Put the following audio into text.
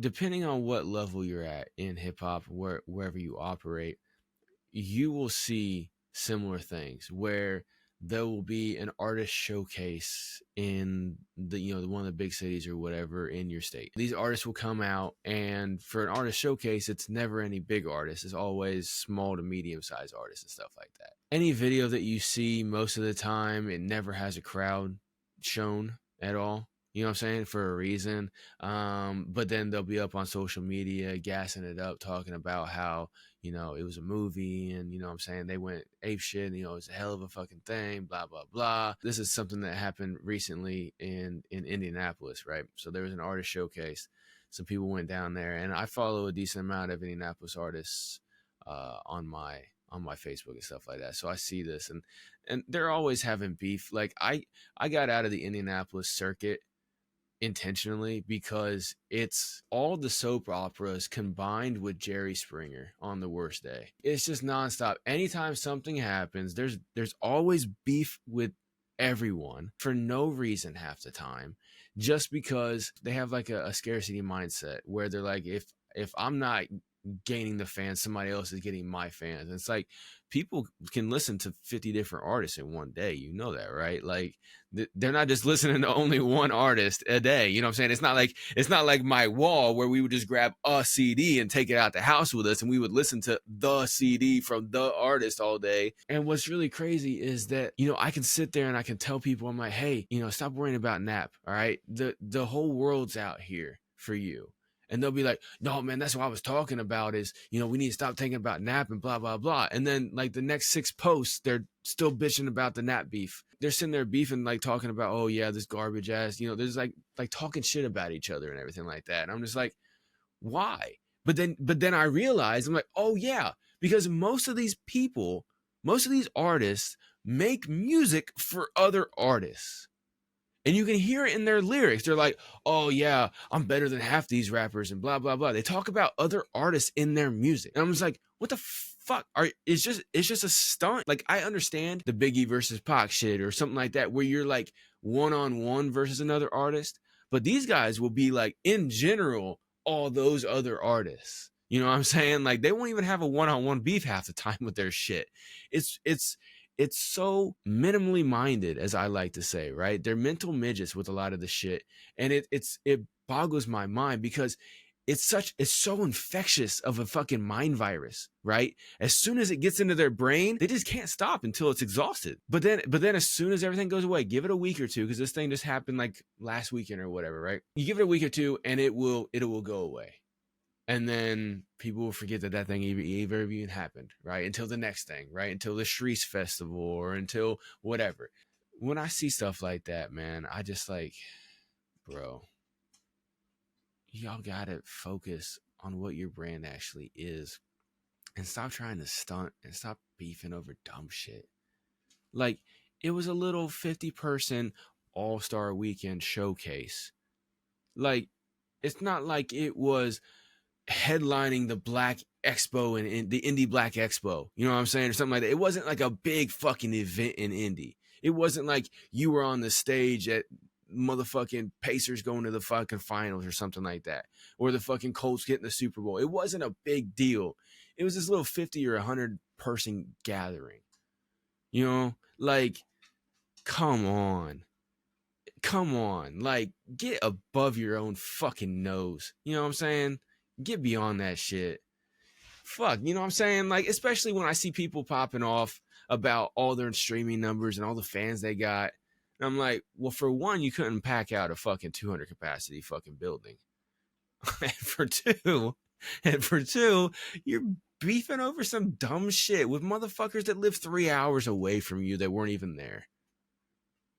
depending on what level you're at in hip hop, wherever you operate, you will see similar things where there will be an artist showcase in the one of the big cities or whatever in your state. These artists will come out, and for an artist showcase, it's never any big artists. It's always small to medium sized artists and stuff like that. Any video that you see, most of the time, it never has a crowd shown at all. You know what I'm saying? For a reason. But then they'll be up on social media, gassing it up, talking about how, it was a movie, and, what I'm saying, they went ape shit, and, it's a hell of a fucking thing, blah, blah, blah. This is something that happened recently in Indianapolis, right? So there was an artist showcase. Some people went down there, and I follow a decent amount of Indianapolis artists on my Facebook and stuff like that. So I see this, and they're always having beef. Like I got out of the Indianapolis circuit intentionally because it's all the soap operas combined with Jerry Springer on the worst day. It's just nonstop. Anytime something happens, there's always beef with everyone for no reason half the time, just because they have like a scarcity mindset where they're like, if I'm not gaining the fans, somebody else is getting my fans. And it's like, people can listen to 50 different artists in one day. You know that, right? Like they're not just listening to only one artist a day. You know what I'm saying? It's not like my wall where we would just grab a CD and take it out the house with us, and we would listen to the CD from the artist all day. And what's really crazy is that, I can sit there and I can tell people, I'm like, hey, stop worrying about Nap. All right. The whole world's out here for you. And they'll be like, no, man, that's what I was talking about is, we need to stop thinking about Nap and blah, blah, blah. And then like the next 6 posts, they're still bitching about the Nap beef. They're sitting there beefing, like talking about, oh yeah, this garbage ass, there's like talking shit about each other and everything like that. And I'm just like, why? But then I realized, I'm like, oh yeah, because most of these artists make music for other artists. And you can hear it in their lyrics. They're like, oh yeah, I'm better than half these rappers and blah, blah, blah. They talk about other artists in their music. And I'm just like, what the fuck? It's just a stunt. Like, I understand the Biggie versus Pac shit or something like that, where you're like one-on-one versus another artist. But these guys will be like, in general, all those other artists. You know what I'm saying? Like, they won't even have a one-on-one beef half the time with their shit. It's so minimally minded, as I like to say, right? They're mental midgets with a lot of the shit. And it boggles my mind because it's so infectious of a fucking mind virus, right? As soon as it gets into their brain, they just can't stop until it's exhausted. But then as soon as everything goes away, give it a week or two, because this thing just happened like last weekend or whatever, right? You give it a week or two and it will go away. And then people will forget that thing even happened, right? Until the next thing, right? Until the Shreese Festival or until whatever. When I see stuff like that, man, I just like, bro, y'all gotta focus on what your brand actually is and stop trying to stunt and stop beefing over dumb shit. Like, it was a little 50-person all-star weekend showcase. Like, it's not like it was headlining the Black Expo and the Indie Black Expo, you know what I'm saying, or something like that. It wasn't like a big fucking event in Indy. It wasn't like you were on the stage at motherfucking Pacers going to the fucking finals or something like that, or the fucking Colts getting the Super Bowl. It wasn't a big deal. It was this little 50 or 100 person gathering. Like, come on, like, get above your own fucking nose. You know what I'm saying? Get beyond that shit. Fuck, you know what I'm saying? Like, especially when I see people popping off about all their streaming numbers and all the fans they got. And I'm like, well, for one, you couldn't pack out a fucking 200 capacity fucking building. and for two, you're beefing over some dumb shit with motherfuckers that live 3 hours away from you that weren't even there.